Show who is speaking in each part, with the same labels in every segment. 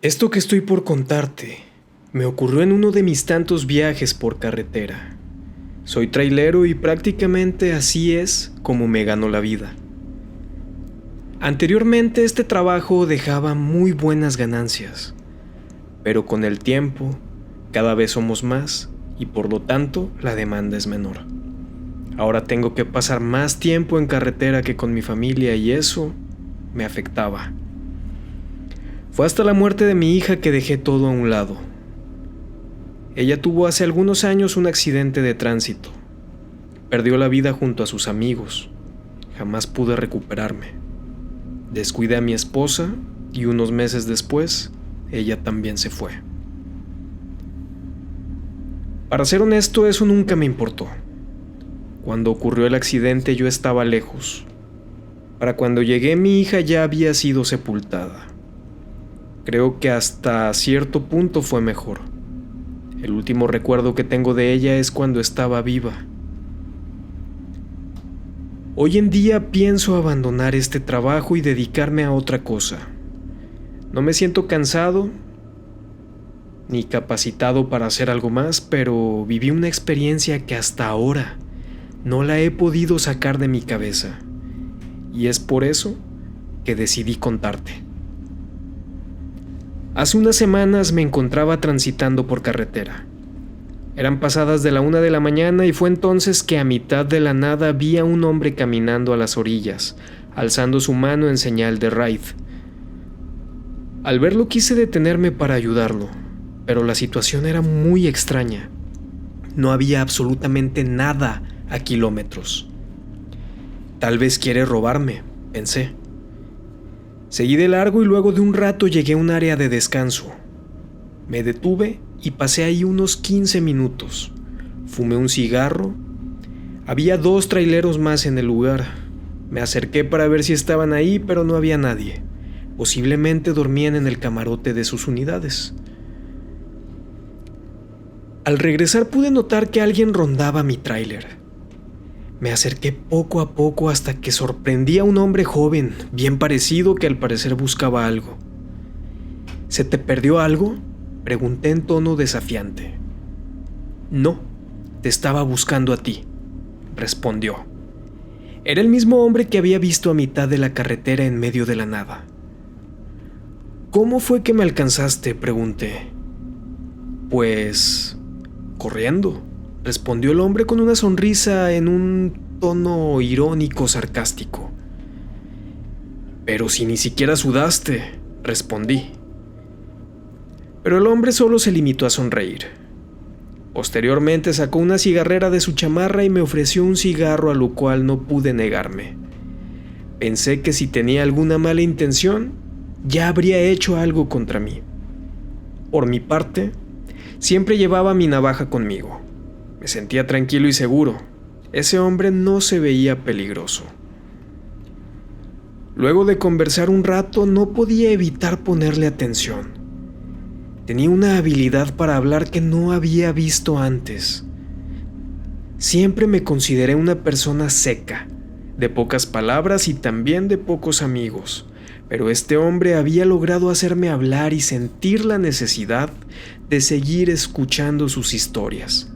Speaker 1: Esto que estoy por contarte me ocurrió en uno de mis tantos viajes por carretera. Soy trailero y prácticamente así es como me ganó la vida. Anteriormente este trabajo dejaba muy buenas ganancias, pero con el tiempo cada vez somos más y por lo tanto la demanda es menor. Ahora tengo que pasar más tiempo en carretera que con mi familia y eso me afectaba. Fue hasta la muerte de mi hija que dejé todo a un lado. Ella tuvo hace algunos años un accidente de tránsito. Perdió la vida junto a sus amigos. Jamás pude recuperarme. Descuidé a mi esposa y unos meses después, ella también se fue. Para ser honesto, eso nunca me importó. Cuando ocurrió el accidente yo estaba lejos. Para cuando llegué mi hija ya había sido sepultada. Creo que hasta cierto punto fue mejor. El último recuerdo que tengo de ella es cuando estaba viva. Hoy en día pienso abandonar este trabajo y dedicarme a otra cosa. No me siento cansado ni capacitado para hacer algo más, pero viví una experiencia que hasta ahora no la he podido sacar de mi cabeza. Y es por eso que decidí contarte. Hace unas semanas me encontraba transitando por carretera. Eran pasadas de la 1 de la mañana y fue entonces que a mitad de la nada vi a un hombre caminando a las orillas, alzando su mano en señal de ride. Al verlo quise detenerme para ayudarlo, pero la situación era muy extraña. No había absolutamente nada a kilómetros. Tal vez quiere robarme, pensé. Seguí de largo y luego de un rato llegué a un área de descanso. Me detuve y pasé ahí unos 15 minutos. Fumé un cigarro. Había 2 traileros más en el lugar. Me acerqué para ver si estaban ahí, pero no había nadie. Posiblemente dormían en el camarote de sus unidades. Al regresar pude notar que alguien rondaba mi tráiler. Me acerqué poco a poco hasta que sorprendí a un hombre joven, bien parecido, que al parecer buscaba algo. ¿Se te perdió algo?, pregunté en tono desafiante. No, te estaba buscando a ti, respondió. Era el mismo hombre que había visto a mitad de la carretera en medio de la nada. ¿Cómo fue que me alcanzaste?, pregunté. Pues, corriendo, respondió el hombre con una sonrisa en un tono irónico sarcástico. Pero si ni siquiera sudaste, respondí. Pero el hombre solo se limitó a sonreír. Posteriormente sacó una cigarrera de su chamarra y me ofreció un cigarro, a lo cual no pude negarme. Pensé que si tenía alguna mala intención, ya habría hecho algo contra mí. Por mi parte, siempre llevaba mi navaja conmigo. Me sentía tranquilo y seguro. Ese hombre no se veía peligroso. Luego de conversar un rato, no podía evitar ponerle atención. Tenía una habilidad para hablar que no había visto antes. Siempre me consideré una persona seca, de pocas palabras y también de pocos amigos, pero este hombre había logrado hacerme hablar y sentir la necesidad de seguir escuchando sus historias.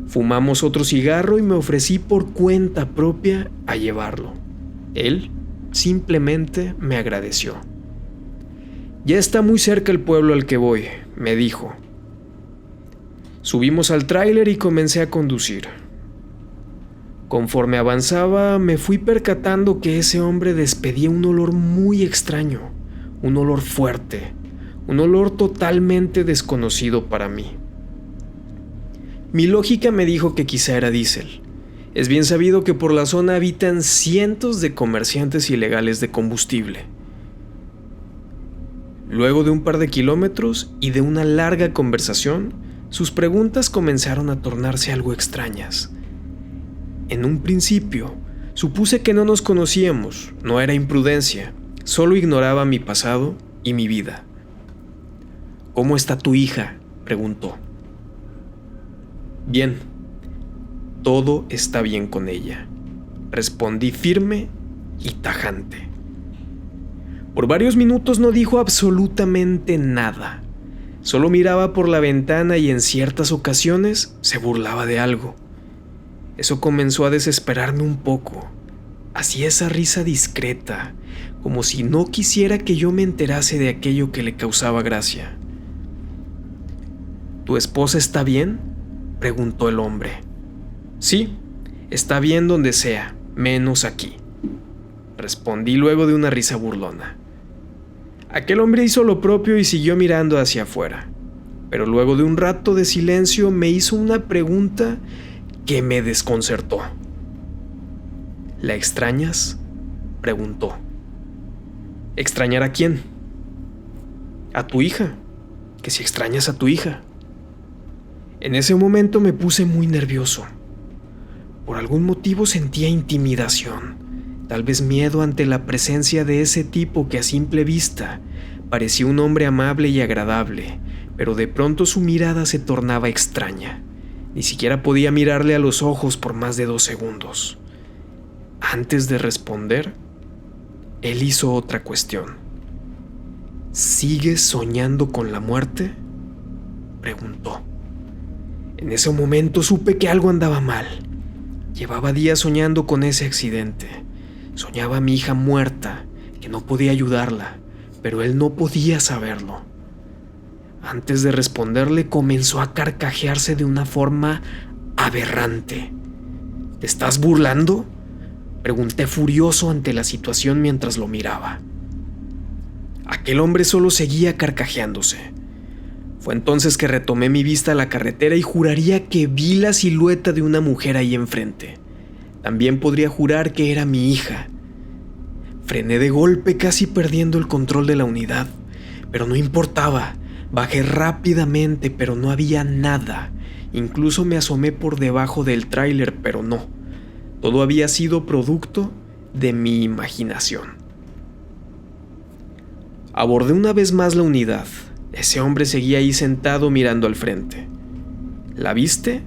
Speaker 1: Fumamos otro cigarro y me ofrecí por cuenta propia a llevarlo. Él simplemente me agradeció. Ya está muy cerca el pueblo al que voy, me dijo. Subimos al tráiler y comencé a conducir. Conforme avanzaba, me fui percatando que ese hombre despedía un olor muy extraño, un olor fuerte, un olor totalmente desconocido para mí. Mi lógica me dijo que quizá era diésel. Es bien sabido que por la zona habitan cientos de comerciantes ilegales de combustible. Luego de un par de kilómetros y de una larga conversación, sus preguntas comenzaron a tornarse algo extrañas. En un principio, supuse que no nos conocíamos, no era imprudencia, solo ignoraba mi pasado y mi vida. ¿Cómo está tu hija?, preguntó. Bien, todo está bien con ella, respondí firme y tajante. Por varios minutos no dijo absolutamente nada. Solo miraba por la ventana y en ciertas ocasiones se burlaba de algo. Eso comenzó a desesperarme un poco. Hacía esa risa discreta, como si no quisiera que yo me enterase de aquello que le causaba gracia. ¿Tu esposa está bien?, preguntó el hombre. Sí, está bien donde sea, menos aquí, respondí luego de una risa burlona. Aquel hombre hizo lo propio y siguió mirando hacia afuera, pero luego de un rato de silencio me hizo una pregunta que me desconcertó. ¿La extrañas?, preguntó. ¿Extrañar a quién? A tu hija, que si extrañas a tu hija. En ese momento me puse muy nervioso. Por algún motivo sentía intimidación, tal vez miedo ante la presencia de ese tipo que a simple vista parecía un hombre amable y agradable, pero de pronto su mirada se tornaba extraña. Ni siquiera podía mirarle a los ojos por más de 2 segundos. Antes de responder, él hizo otra cuestión. ¿Sigues soñando con la muerte?, preguntó. En ese momento supe que algo andaba mal. Llevaba días soñando con ese accidente. Soñaba a mi hija muerta, que no podía ayudarla, pero él no podía saberlo. Antes de responderle, comenzó a carcajearse de una forma aberrante. ¿Te estás burlando?, pregunté furioso ante la situación mientras lo miraba. Aquel hombre solo seguía carcajeándose. Fue entonces que retomé mi vista a la carretera y juraría que vi la silueta de una mujer ahí enfrente. También podría jurar que era mi hija. Frené de golpe, casi perdiendo el control de la unidad, pero no importaba. Bajé rápidamente, pero no había nada. Incluso me asomé por debajo del tráiler, pero no. Todo había sido producto de mi imaginación. Abordé una vez más la unidad. Ese hombre seguía ahí sentado mirando al frente. ¿La viste?,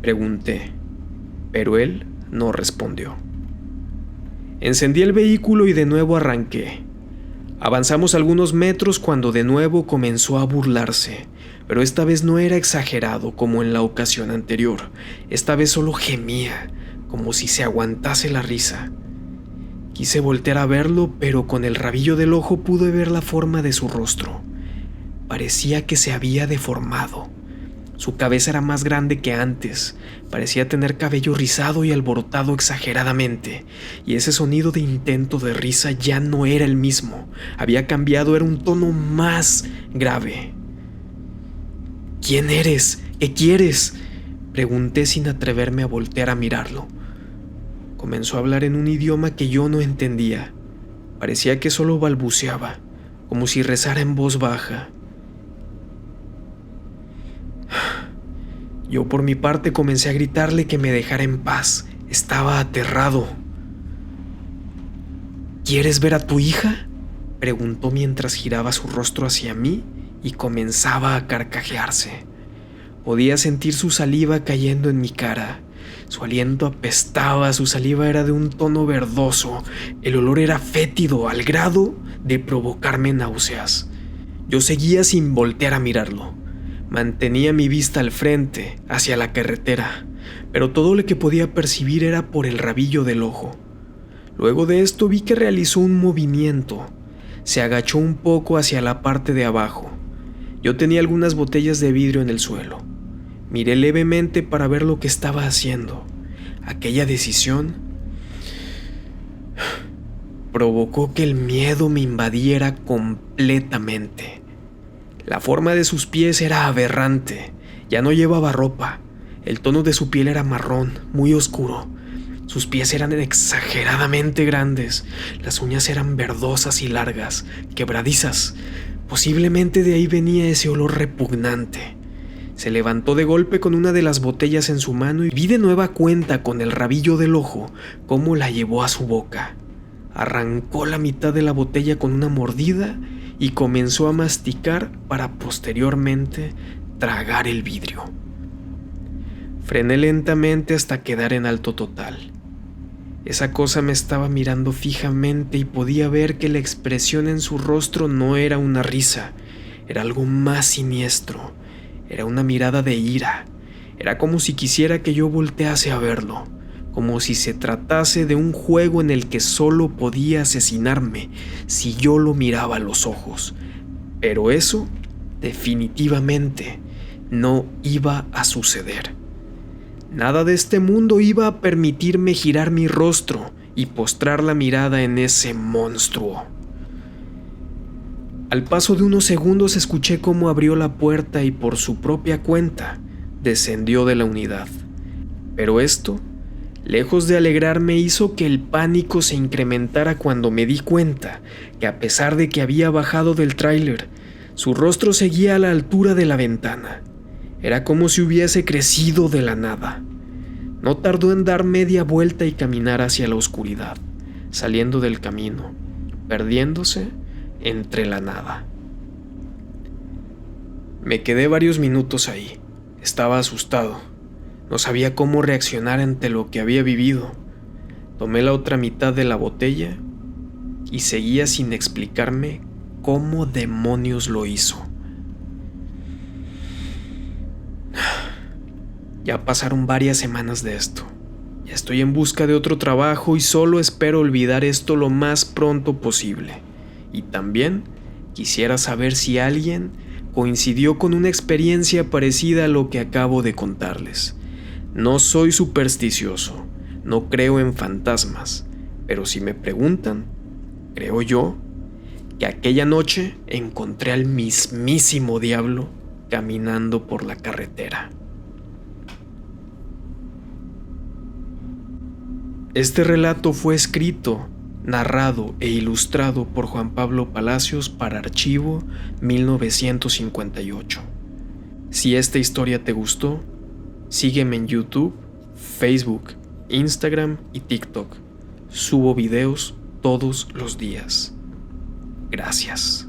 Speaker 1: pregunté, pero él no respondió. Encendí el vehículo y de nuevo arranqué. Avanzamos algunos metros cuando de nuevo comenzó a burlarse, pero esta vez no era exagerado como en la ocasión anterior. Esta vez solo gemía, como si se aguantase la risa. Quise voltear a verlo, pero con el rabillo del ojo pude ver la forma de su rostro. Parecía que se había deformado. Su cabeza era más grande que antes, parecía tener cabello rizado y alborotado exageradamente, y ese sonido de intento de risa ya no era el mismo, había cambiado, era un tono más grave. ¿Quién eres? ¿Qué quieres?, pregunté sin atreverme a voltear a mirarlo. Comenzó a hablar en un idioma que yo no entendía, parecía que solo balbuceaba, como si rezara en voz baja. Yo por mi parte comencé a gritarle que me dejara en paz. Estaba aterrado. ¿Quieres ver a tu hija?, preguntó mientras giraba su rostro hacia mí y comenzaba a carcajearse. Podía sentir su saliva cayendo en mi cara. Su aliento apestaba, su saliva era de un tono verdoso. El olor era fétido al grado de provocarme náuseas. Yo seguía sin voltear a mirarlo. Mantenía mi vista al frente, hacia la carretera, pero todo lo que podía percibir era por el rabillo del ojo. Luego de esto vi que realizó un movimiento. Se agachó un poco hacia la parte de abajo. Yo tenía algunas botellas de vidrio en el suelo. Miré levemente para ver lo que estaba haciendo. Aquella decisión provocó que el miedo me invadiera completamente. La forma de sus pies era aberrante. Ya no llevaba ropa. El tono de su piel era marrón, muy oscuro. Sus pies eran exageradamente grandes. Las uñas eran verdosas y largas, quebradizas. Posiblemente de ahí venía ese olor repugnante. Se levantó de golpe con una de las botellas en su mano y vi de nueva cuenta con el rabillo del ojo cómo la llevó a su boca. Arrancó la mitad de la botella con una mordida y comenzó a masticar para posteriormente tragar el vidrio. Frené lentamente hasta quedar en alto total. Esa cosa me estaba mirando fijamente y podía ver que la expresión en su rostro no era una risa, era algo más siniestro, era una mirada de ira, era como si quisiera que yo voltease a verlo, como si se tratase de un juego en el que solo podía asesinarme si yo lo miraba a los ojos. Pero eso, definitivamente, no iba a suceder. Nada de este mundo iba a permitirme girar mi rostro y postrar la mirada en ese monstruo. Al paso de unos segundos escuché cómo abrió la puerta y por su propia cuenta descendió de la unidad. Pero esto, lejos de alegrarme, hizo que el pánico se incrementara cuando me di cuenta que a pesar de que había bajado del tráiler, su rostro seguía a la altura de la ventana. Era como si hubiese crecido de la nada. No tardó en dar media vuelta y caminar hacia la oscuridad, saliendo del camino, perdiéndose entre la nada. Me quedé varios minutos ahí. Estaba asustado. No sabía cómo reaccionar ante lo que había vivido. Tomé la otra mitad de la botella y seguía sin explicarme cómo demonios lo hizo. Ya pasaron varias semanas de esto. Ya estoy en busca de otro trabajo y solo espero olvidar esto lo más pronto posible. Y también quisiera saber si alguien coincidió con una experiencia parecida a lo que acabo de contarles. No soy supersticioso, no creo en fantasmas, pero si me preguntan, creo yo que aquella noche encontré al mismísimo diablo caminando por la carretera. Este relato fue escrito, narrado e ilustrado por Juan Pablo Palacios para Archivo 1958. Si esta historia te gustó, sígueme en YouTube, Facebook, Instagram y TikTok. Subo videos todos los días. Gracias.